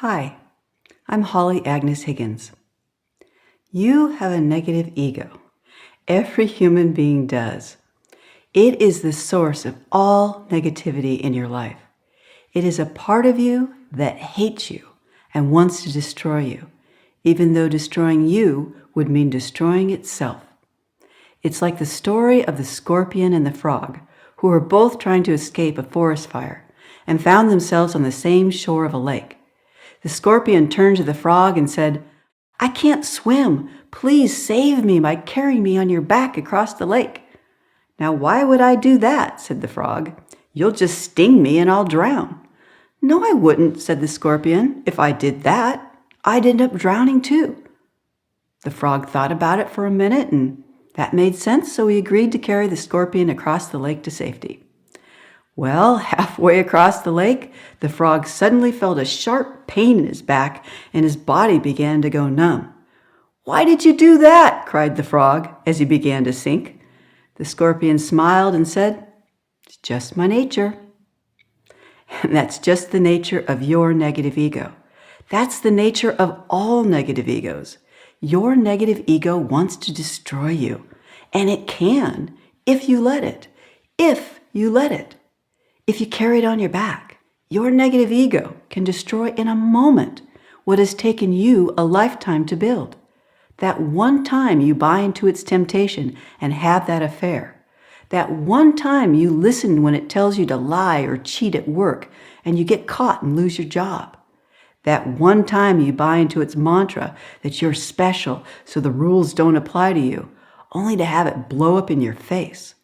Hi, I'm Holly Agnes Higgins. You have a negative ego. Every human being does. It is the source of all negativity in your life. It is a part of you that hates you and wants to destroy you, even though destroying you would mean destroying itself. It's like the story of the scorpion and the frog, who were both trying to escape a forest fire and found themselves on the same shore of a lake. The scorpion turned to the frog and said, "I can't swim. Please save me by carrying me on your back across the lake." "Now, why would I do that?" said the frog. "You'll just sting me and I'll drown." "No, I wouldn't," said the scorpion. "If I did that, I'd end up drowning too." The frog thought about it for a minute, and that made sense, so he agreed to carry the scorpion across the lake to safety. Well, halfway across the lake, the frog suddenly felt a sharp pain in his back, and his body began to go numb. "Why did you do that?" cried the frog as he began to sink. The scorpion smiled and said, "It's just my nature." And that's just the nature of your negative ego. That's the nature of all negative egos. Your negative ego wants to destroy you, and it can if you let it. If you let it. If you carry it on your back, your negative ego can destroy in a moment what has taken you a lifetime to build. That one time you buy into its temptation and have that affair. That one time you listen when it tells you to lie or cheat at work and you get caught and lose your job. That one time you buy into its mantra that you're special so the rules don't apply to you, only to have it blow up in your face.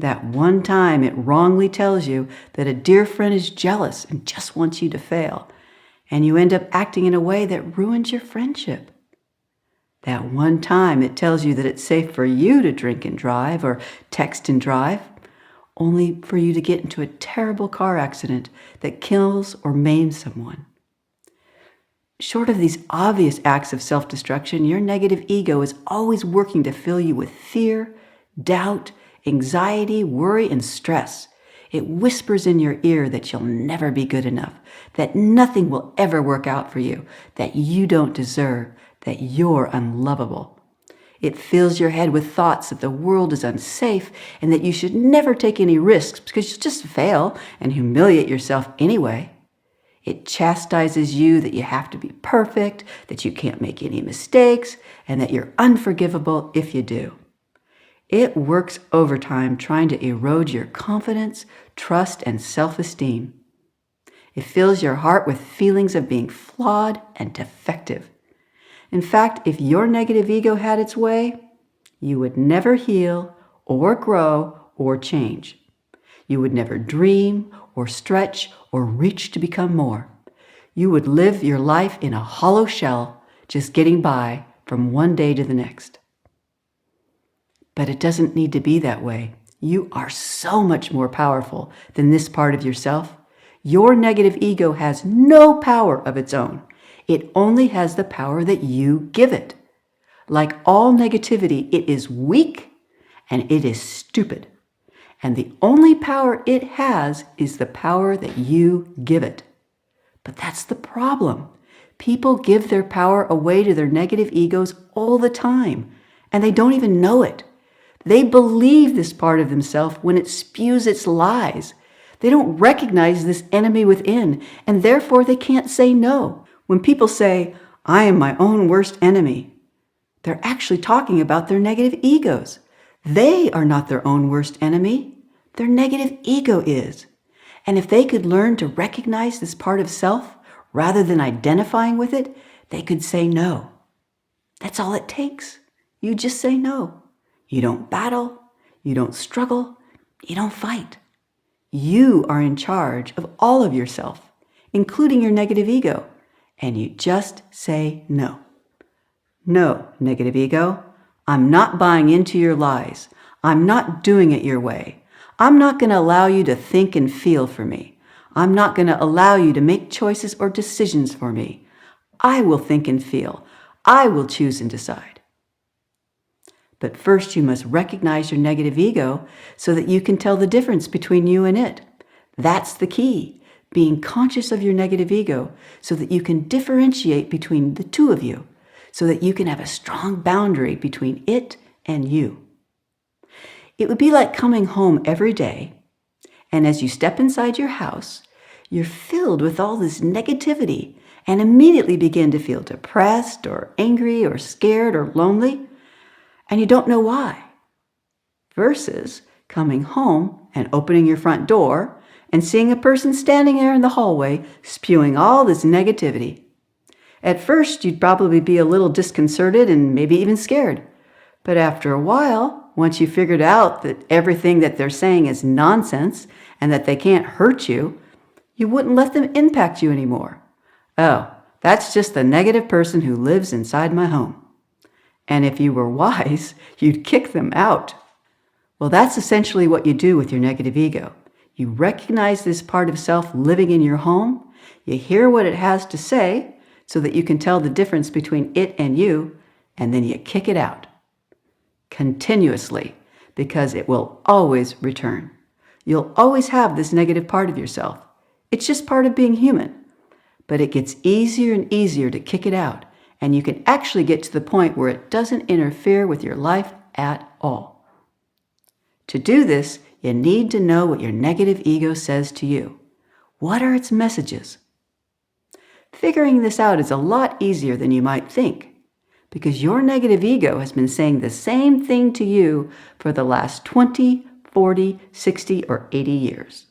That one time it wrongly tells you that a dear friend is jealous and just wants you to fail, and you end up acting in a way that ruins your friendship. That one time it tells you that it's safe for you to drink and drive or text and drive, only for you to get into a terrible car accident that kills or maims someone. Short of these obvious acts of self-destruction, your negative ego is always working to fill you with fear, doubt, anxiety, worry, and stress. It whispers in your ear that you'll never be good enough, that nothing will ever work out for you, that you don't deserve, that you're unlovable. It fills your head with thoughts that the world is unsafe and that you should never take any risks because you'll just fail and humiliate yourself anyway. It chastises you that you have to be perfect, that you can't make any mistakes, and that you're unforgivable if you do. It works overtime trying to erode your confidence, trust, and self-esteem. It fills your heart with feelings of being flawed and defective. In fact, if your negative ego had its way, you would never heal or grow or change. You would never dream or stretch or reach to become more. You would live your life in a hollow shell, just getting by from one day to the next. But it doesn't need to be that way. You are so much more powerful than this part of yourself. Your negative ego has no power of its own. It only has the power that you give it. Like all negativity, it is weak and it is stupid. And the only power it has is the power that you give it. But that's the problem. People give their power away to their negative egos all the time, and they don't even know it. They believe this part of themselves when it spews its lies. They don't recognize this enemy within, and therefore they can't say no. When people say, "I am my own worst enemy," they're actually talking about their negative egos. They are not their own worst enemy. Their negative ego is. And if they could learn to recognize this part of self rather than identifying with it, they could say no. That's all it takes. You just say no. You don't battle. You don't struggle. You don't fight. You are in charge of all of yourself, including your negative ego, and you just say no. No, negative ego, I'm not buying into your lies. I'm not doing it your way. I'm not going to allow you to think and feel for me. I'm not going to allow you to make choices or decisions for me. I will think and feel. I will choose and decide. But first you must recognize your negative ego so that you can tell the difference between you and it. That's the key. being conscious of your negative ego so that you can differentiate between the two of you, so that you can have a strong boundary between it and you. It would be like coming home every day, and as you step inside your house, you're filled with all this negativity and immediately begin to feel depressed or angry or scared or lonely, and you don't know why. Versus coming home and opening your front door and seeing a person standing there in the hallway spewing all this negativity. At first, you'd probably be a little disconcerted and maybe even scared. But after a while, once you figured out that everything that they're saying is nonsense and that they can't hurt you, you wouldn't let them impact you anymore. Oh, that's just the negative person who lives inside my home. And if you were wise, you'd kick them out. Well, that's essentially what you do with your negative ego. You recognize this part of self living in your home, you hear what it has to say so that you can tell the difference between it and you, and then you kick it out. Continuously, because it will always return. You'll always have this negative part of yourself. It's just part of being human. But it gets easier and easier to kick it out, and you can actually get to the point where it doesn't interfere with your life at all. To do this, you need to know what your negative ego says to you. What are its messages? Figuring this out is a lot easier than you might think, because your negative ego has been saying the same thing to you for the last 20, 40, 60, or 80 years.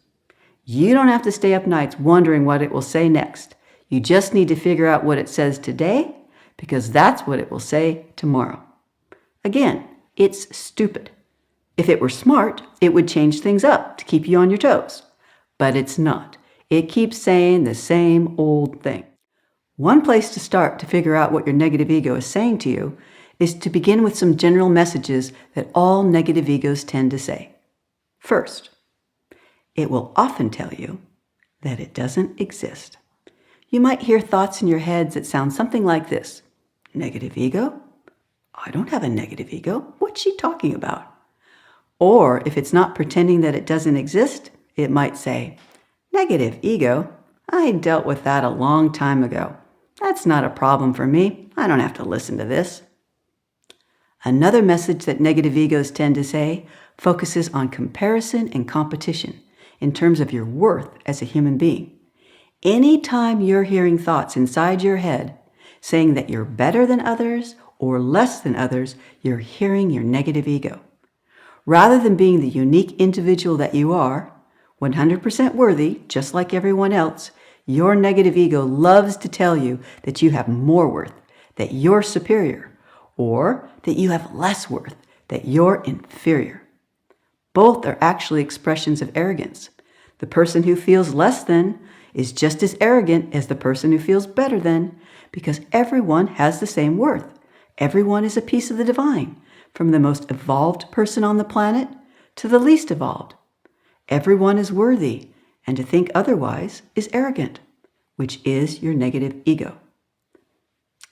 You don't have to stay up nights wondering what it will say next. You just need to figure out what it says today, because that's what it will say tomorrow. Again, it's stupid. If it were smart, it would change things up to keep you on your toes. But it's not. It keeps saying the same old thing. One place to start to figure out what your negative ego is saying to you is to begin with some general messages that all negative egos tend to say. First, it will often tell you that it doesn't exist. You might hear thoughts in your heads that sound something like this. Negative ego? I don't have a negative ego. What's she talking about? Or if it's not pretending that it doesn't exist, it might say, negative ego? I dealt with that a long time ago. That's not a problem for me. I don't have to listen to this. Another message that negative egos tend to say focuses on comparison and competition in terms of your worth as a human being. Anytime you're hearing thoughts inside your head saying that you're better than others or less than others, you're hearing your negative ego. Rather than being the unique individual that you are, 100% worthy, just like everyone else, your negative ego loves to tell you that you have more worth, that you're superior, or that you have less worth, that you're inferior. Both are actually expressions of arrogance. The person who feels less than is just as arrogant as the person who feels better than, because everyone has the same worth. Everyone is a piece of the divine, from the most evolved person on the planet to the least evolved. Everyone is worthy, and to think otherwise is arrogant, which is your negative ego.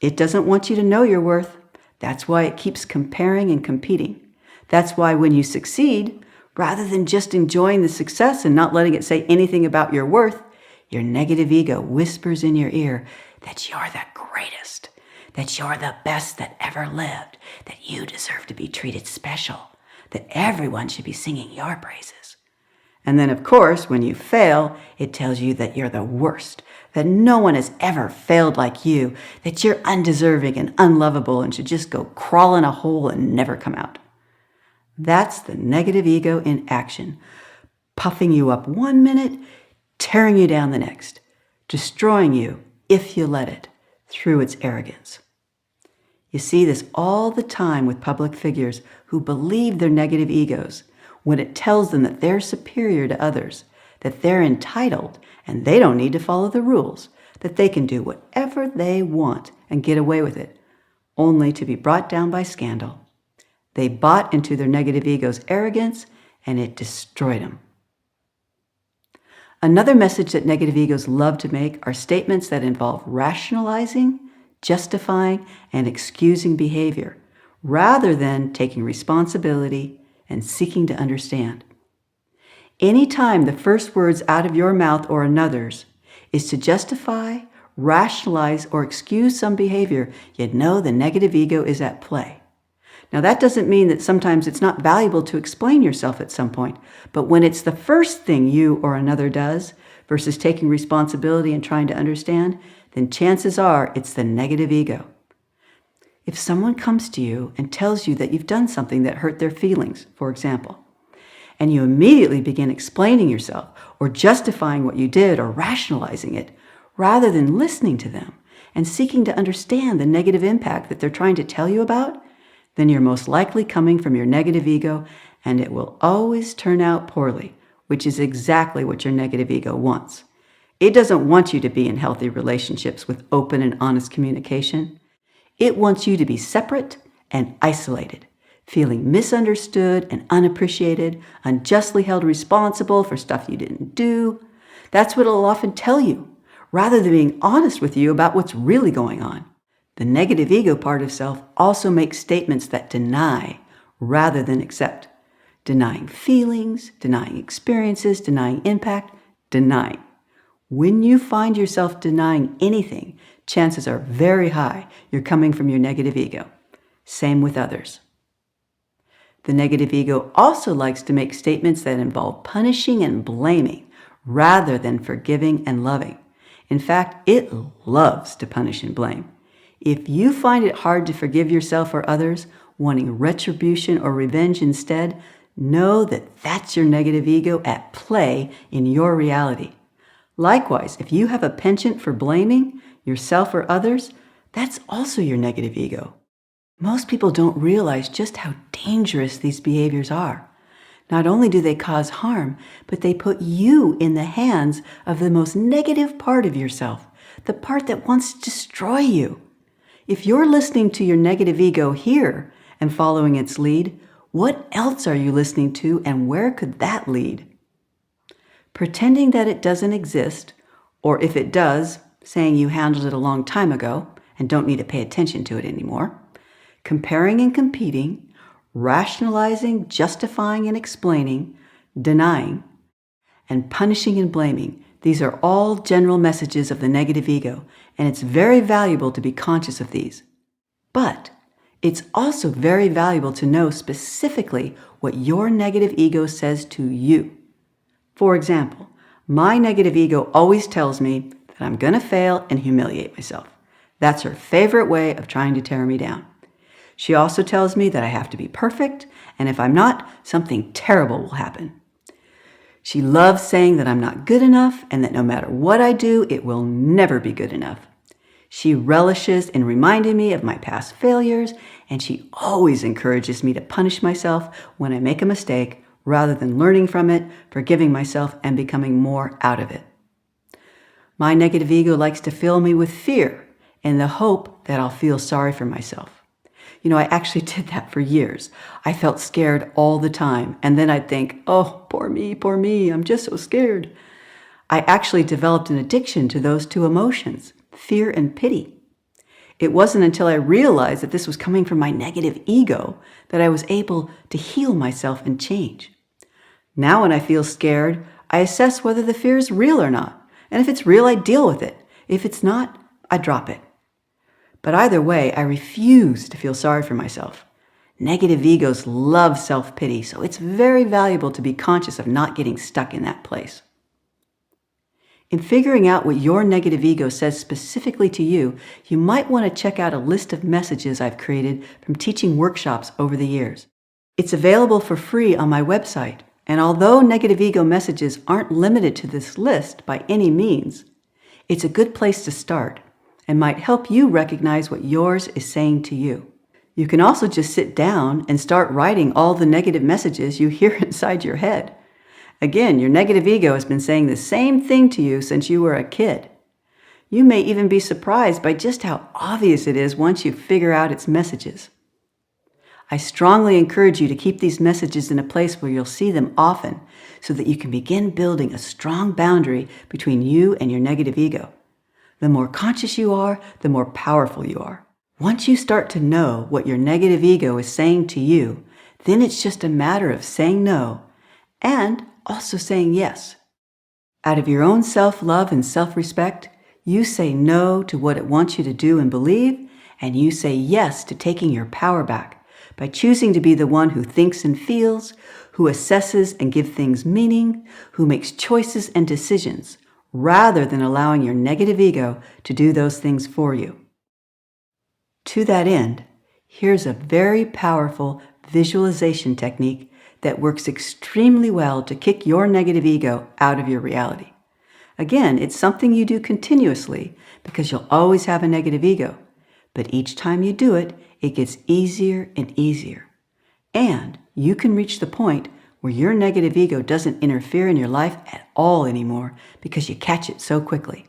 It doesn't want you to know your worth. That's why it keeps comparing and competing. That's why when you succeed, rather than just enjoying the success and not letting it say anything about your worth, your negative ego whispers in your ear that you're the greatest, that you're the best that ever lived, that you deserve to be treated special, that everyone should be singing your praises. And then, of course, when you fail, it tells you that you're the worst, that no one has ever failed like you, that you're undeserving and unlovable and should just go crawl in a hole and never come out. That's the negative ego in action, puffing you up one minute, tearing you down the next, destroying you, if you let it, through its arrogance. You see this all the time with public figures who believe their negative egos when it tells them that they're superior to others, that they're entitled and they don't need to follow the rules, that they can do whatever they want and get away with it, only to be brought down by scandal. They bought into their negative ego's arrogance, and it destroyed them. Another message that negative egos love to make are statements that involve rationalizing, justifying, and excusing behavior, rather than taking responsibility and seeking to understand. Anytime the first words out of your mouth or another's is to justify, rationalize, or excuse some behavior, you know the negative ego is at play. Now, that doesn't mean that sometimes it's not valuable to explain yourself at some point, but when it's the first thing you or another does versus taking responsibility and trying to understand, then chances are it's the negative ego. If someone comes to you and tells you that you've done something that hurt their feelings, for example, and you immediately begin explaining yourself or justifying what you did or rationalizing it, rather than listening to them and seeking to understand the negative impact that they're trying to tell you about, then you're most likely coming from your negative ego, and it will always turn out poorly, which is exactly what your negative ego wants. It doesn't want you to be in healthy relationships with open and honest communication. It wants you to be separate and isolated, feeling misunderstood and unappreciated, unjustly held responsible for stuff you didn't do. That's what it'll often tell you, rather than being honest with you about what's really going on. The negative ego part of self also makes statements that deny rather than accept. Denying feelings, denying experiences, denying impact, denying. When you find yourself denying anything, chances are very high you're coming from your negative ego. Same with others. The negative ego also likes to make statements that involve punishing and blaming rather than forgiving and loving. In fact, it loves to punish and blame. If you find it hard to forgive yourself or others, wanting retribution or revenge instead, know that that's your negative ego at play in your reality. Likewise, if you have a penchant for blaming yourself or others, that's also your negative ego. Most people don't realize just how dangerous these behaviors are. Not only do they cause harm, but they put you in the hands of the most negative part of yourself, the part that wants to destroy you. If you're listening to your negative ego here and following its lead, what else are you listening to, and where could that lead? Pretending that it doesn't exist, or if it does, saying you handled it a long time ago and don't need to pay attention to it anymore. Comparing and competing, rationalizing, justifying and explaining, denying, and punishing and blaming. These are all general messages of the negative ego, and it's very valuable to be conscious of these. But it's also very valuable to know specifically what your negative ego says to you. For example, my negative ego always tells me that I'm going to fail and humiliate myself. That's her favorite way of trying to tear me down. She also tells me that I have to be perfect, and if I'm not, something terrible will happen. She loves saying that I'm not good enough and that no matter what I do, it will never be good enough. She relishes in reminding me of my past failures, and she always encourages me to punish myself when I make a mistake rather than learning from it, forgiving myself, and becoming more out of it. My negative ego likes to fill me with fear in the hope that I'll feel sorry for myself. I actually did that for years. I felt scared all the time, and then I'd think, oh, poor me, I'm just so scared. I actually developed an addiction to those two emotions, fear and pity. It wasn't until I realized that this was coming from my negative ego that I was able to heal myself and change. Now when I feel scared, I assess whether the fear is real or not, and if it's real, I deal with it. If it's not, I drop it. But either way, I refuse to feel sorry for myself. Negative egos love self-pity, so it's very valuable to be conscious of not getting stuck in that place. In figuring out what your negative ego says specifically to you, you might want to check out a list of messages I've created from teaching workshops over the years. It's available for free on my website, and although negative ego messages aren't limited to this list by any means, it's a good place to start and might help you recognize what yours is saying to you. You can also just sit down and start writing all the negative messages you hear inside your head. Again, your negative ego has been saying the same thing to you since you were a kid. You may even be surprised by just how obvious it is once you figure out its messages. I strongly encourage you to keep these messages in a place where you'll see them often so that you can begin building a strong boundary between you and your negative ego. The more conscious you are, the more powerful you are. Once you start to know what your negative ego is saying to you, then it's just a matter of saying no and also saying yes. Out of your own self-love and self-respect, you say no to what it wants you to do and believe, and you say yes to taking your power back by choosing to be the one who thinks and feels, who assesses and gives things meaning, who makes choices and decisions, rather than allowing your negative ego to do those things for you. To that end, here's a very powerful visualization technique that works extremely well to kick your negative ego out of your reality. Again, it's something you do continuously because you'll always have a negative ego. But each time you do it, it gets easier and easier. And you can reach the point where your negative ego doesn't interfere in your life at all anymore because you catch it so quickly.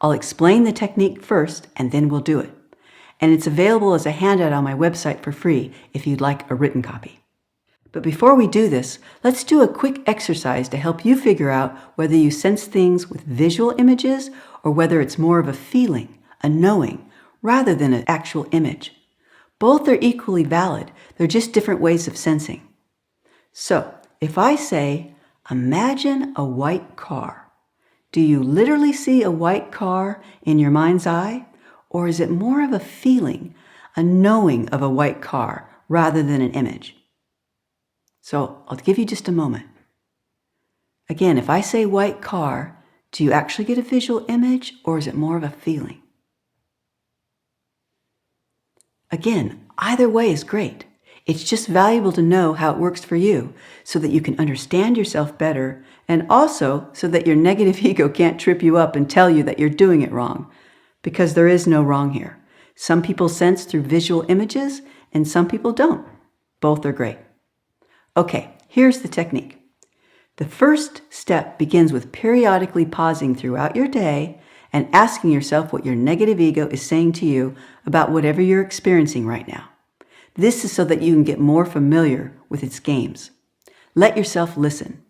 I'll explain the technique first and then we'll do it. And it's available as a handout on my website for free if you'd like a written copy. But before we do this, let's do a quick exercise to help you figure out whether you sense things with visual images or whether it's more of a feeling, a knowing, rather than an actual image. Both are equally valid. They're just different ways of sensing. So, if I say, imagine a white car, do you literally see a white car in your mind's eye? Or is it more of a feeling, a knowing of a white car rather than an image? So I'll give you just a moment. Again, if I say white car, do you actually get a visual image or is it more of a feeling? Again, either way is great. It's just valuable to know how it works for you so that you can understand yourself better and also so that your negative ego can't trip you up and tell you that you're doing it wrong, because there is no wrong here. Some people sense through visual images and some people don't. Both are great. Okay, here's the technique. The first step begins with periodically pausing throughout your day and asking yourself what your negative ego is saying to you about whatever you're experiencing right now. This is so that you can get more familiar with its games. Let yourself listen.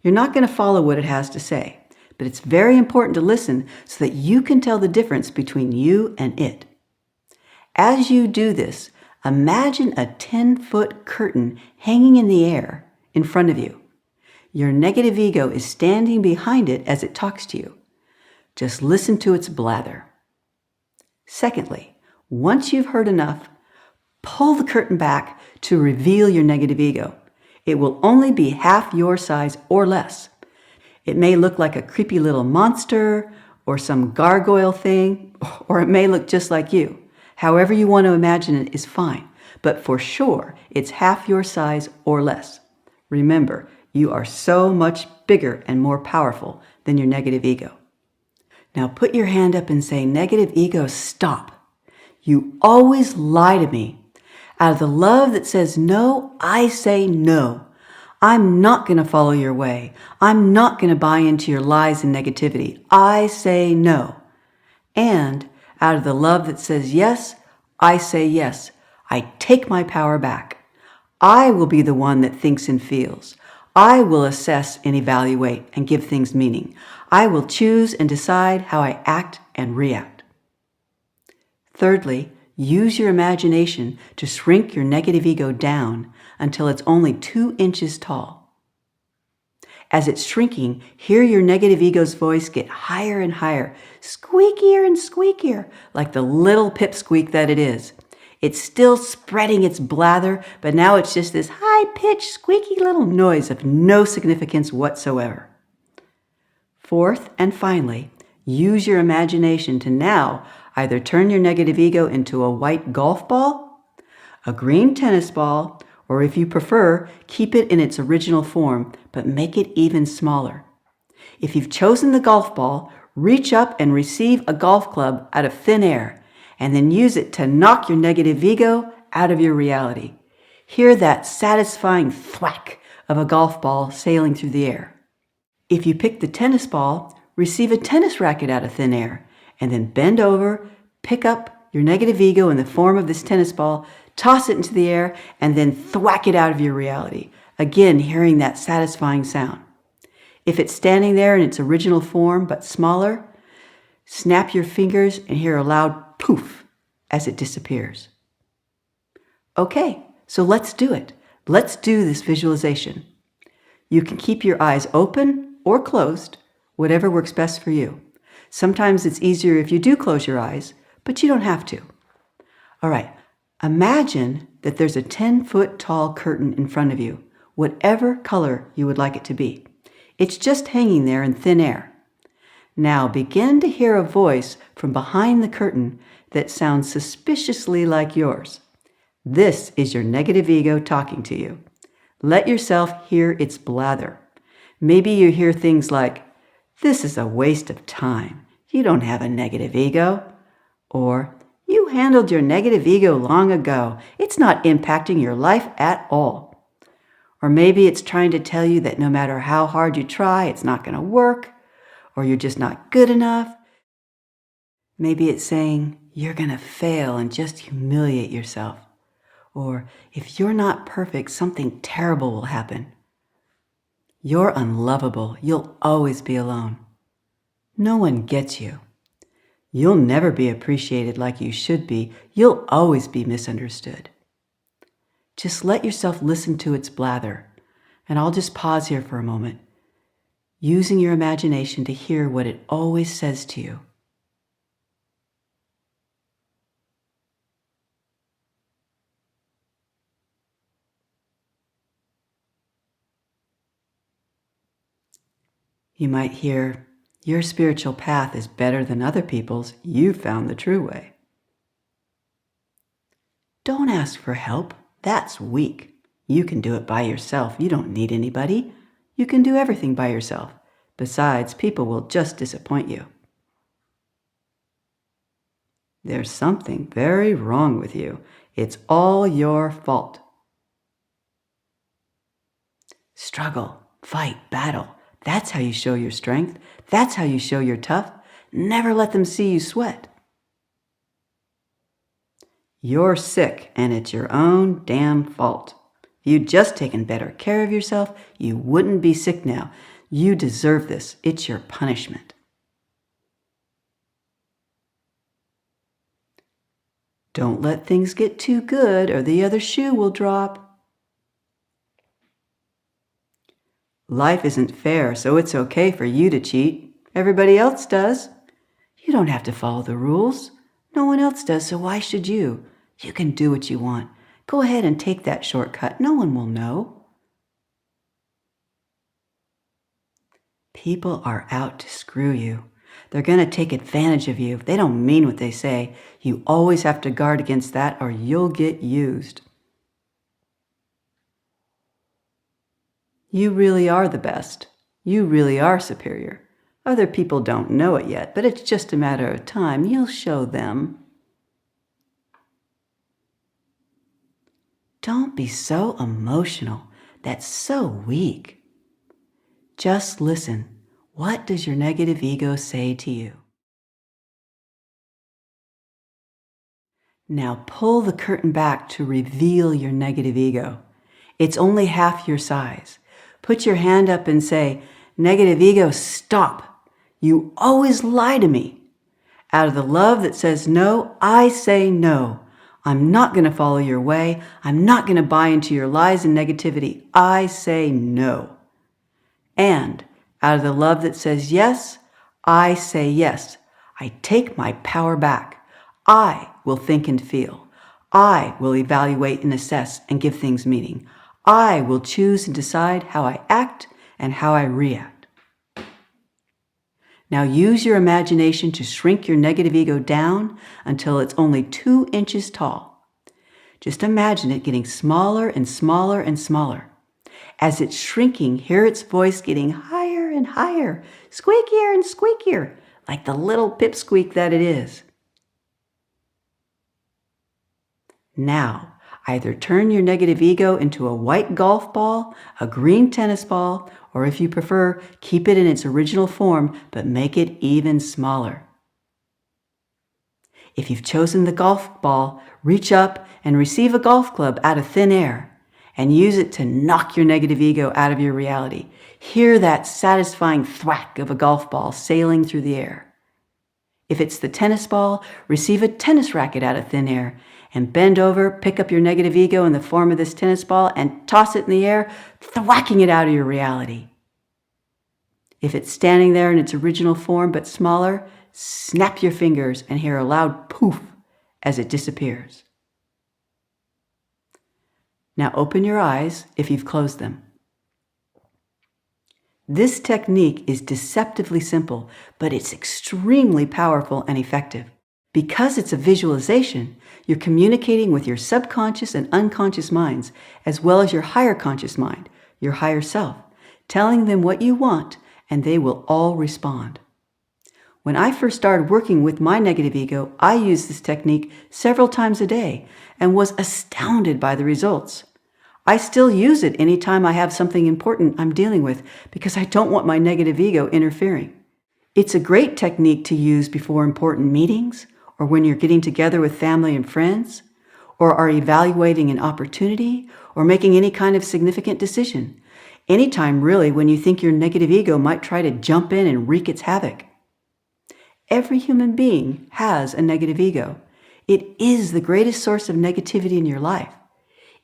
You're not going to follow what it has to say, but it's very important to listen so that you can tell the difference between you and it. As you do this, imagine a 10-foot curtain hanging in the air in front of you. Your negative ego is standing behind it as it talks to you. Just listen to its blather. Secondly, once you've heard enough, pull the curtain back to reveal your negative ego. It will only be half your size or less. It may look like a creepy little monster or some gargoyle thing, or it may look just like you. However you want to imagine it is fine, but for sure, it's half your size or less. Remember, you are so much bigger and more powerful than your negative ego. Now put your hand up and say, negative ego, stop. You always lie to me. Out of the love that says no, I say no. I'm not going to follow your way. I'm not going to buy into your lies and negativity. I say no. And out of the love that says yes, I say yes. I take my power back. I will be the one that thinks and feels. I will assess and evaluate and give things meaning. I will choose and decide how I act and react. Thirdly, use your imagination to shrink your negative ego down until it's only 2 inches tall. As it's shrinking, hear your negative ego's voice get higher and higher, squeakier and squeakier, like the little pipsqueak that it is. It's still spreading its blather, but now it's just this high-pitched, squeaky little noise of no significance whatsoever. Fourth and finally, use your imagination to now either turn your negative ego into a white golf ball, a green tennis ball, or if you prefer, keep it in its original form, but make it even smaller. If you've chosen the golf ball, reach up and receive a golf club out of thin air, and then use it to knock your negative ego out of your reality. Hear that satisfying thwack of a golf ball sailing through the air. If you pick the tennis ball, receive a tennis racket out of thin air, and then bend over, pick up your negative ego in the form of this tennis ball, toss it into the air, and then thwack it out of your reality. Again, hearing that satisfying sound. If it's standing there in its original form but smaller, snap your fingers and hear a loud poof as it disappears. Okay, so let's do it. Let's do this visualization. You can keep your eyes open or closed, whatever works best for you. Sometimes it's easier if you do close your eyes, but you don't have to. All right, imagine that there's a 10-foot tall curtain in front of you, whatever color you would like it to be. It's just hanging there in thin air. Now begin to hear a voice from behind the curtain that sounds suspiciously like yours. This is your negative ego talking to you. Let yourself hear its blather. Maybe you hear things like, "This is a waste of time. You don't have a negative ego." Or, "You handled your negative ego long ago. It's not impacting your life at all." Or maybe it's trying to tell you that no matter how hard you try, it's not going to work, or you're just not good enough. Maybe it's saying you're going to fail and just humiliate yourself. Or if you're not perfect, something terrible will happen. You're unlovable. You'll always be alone. No one gets you. You'll never be appreciated like you should be. You'll always be misunderstood. Just let yourself listen to its blather. And I'll just pause here for a moment, using your imagination to hear what it always says to you. You might hear, "Your spiritual path is better than other people's. You found the true way." Don't ask for help. That's weak. You can do it by yourself. You don't need anybody. You can do everything by yourself. Besides, people will just disappoint you. There's something very wrong with you. It's all your fault. Struggle, fight, battle. That's how you show your strength. That's how you show you're tough. Never let them see you sweat. You're sick, and it's your own damn fault. If you'd just taken better care of yourself, you wouldn't be sick now. You deserve this. It's your punishment. Don't let things get too good, or the other shoe will drop. Life isn't fair, so it's okay for you to cheat. Everybody else does. You don't have to follow the rules. No one else does, so why should you? You can do what you want. Go ahead and take that shortcut. No one will know. People are out to screw you. They're going to take advantage of you. They don't mean what they say. You always have to guard against that, or you'll get used. You really are the best. You really are superior. Other people don't know it yet, but it's just a matter of time. You'll show them. Don't be so emotional. That's so weak. Just listen. What does your negative ego say to you? Now pull the curtain back to reveal your negative ego. It's only half your size. Put your hand up and say, "Negative ego, stop. You always lie to me." Out of the love that says no, I say no. I'm not going to follow your way. I'm not going to buy into your lies and negativity. I say no. And out of the love that says yes, I say yes. I take my power back. I will think and feel. I will evaluate and assess and give things meaning. I will choose and decide how I act and how I react. Now use your imagination to shrink your negative ego down until it's only 2 inches tall. Just imagine it getting smaller and smaller and smaller. As it's shrinking, hear its voice getting higher and higher, squeakier and squeakier, like the little pipsqueak that it is. Now, either turn your negative ego into a white golf ball, a green tennis ball, or if you prefer, keep it in its original form, but make it even smaller. If you've chosen the golf ball, reach up and receive a golf club out of thin air and use it to knock your negative ego out of your reality. Hear that satisfying thwack of a golf ball sailing through the air. If it's the tennis ball, receive a tennis racket out of thin air and bend over, pick up your negative ego in the form of this tennis ball and toss it in the air, thwacking it out of your reality. If it's standing there in its original form but smaller, snap your fingers and hear a loud poof as it disappears. Now open your eyes if you've closed them. This technique is deceptively simple, but it's extremely powerful and effective. Because it's a visualization, you're communicating with your subconscious and unconscious minds, as well as your higher conscious mind, your higher self, telling them what you want, and they will all respond. When I first started working with my negative ego, I used this technique several times a day and was astounded by the results. I still use it anytime I have something important I'm dealing with because I don't want my negative ego interfering. It's a great technique to use before important meetings, or when you're getting together with family and friends, or are evaluating an opportunity, or making any kind of significant decision. Anytime really when you think your negative ego might try to jump in and wreak its havoc. Every human being has a negative ego. It is the greatest source of negativity in your life.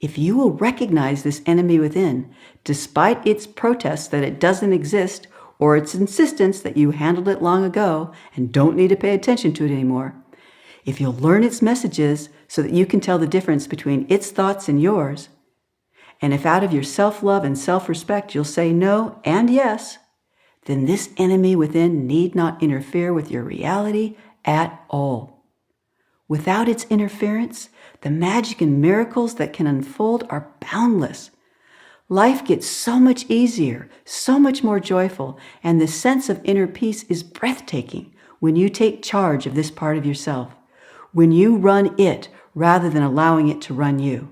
If you will recognize this enemy within, despite its protests that it doesn't exist or its insistence that you handled it long ago and don't need to pay attention to it anymore, if you'll learn its messages so that you can tell the difference between its thoughts and yours, and if out of your self-love and self-respect you'll say no and yes, then this enemy within need not interfere with your reality at all. Without its interference, the magic and miracles that can unfold are boundless. Life gets so much easier, so much more joyful, and the sense of inner peace is breathtaking when you take charge of this part of yourself, when you run it rather than allowing it to run you.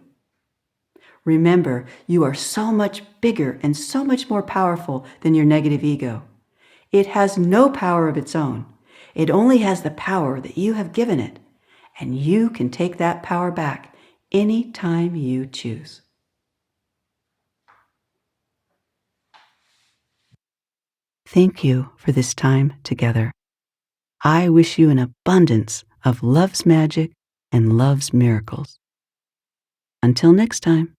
Remember, you are so much bigger and so much more powerful than your negative ego. It has no power of its own. It only has the power that you have given it, and you can take that power back any time you choose. Thank you for this time together. I wish you an abundance of love's magic and love's miracles. Until next time.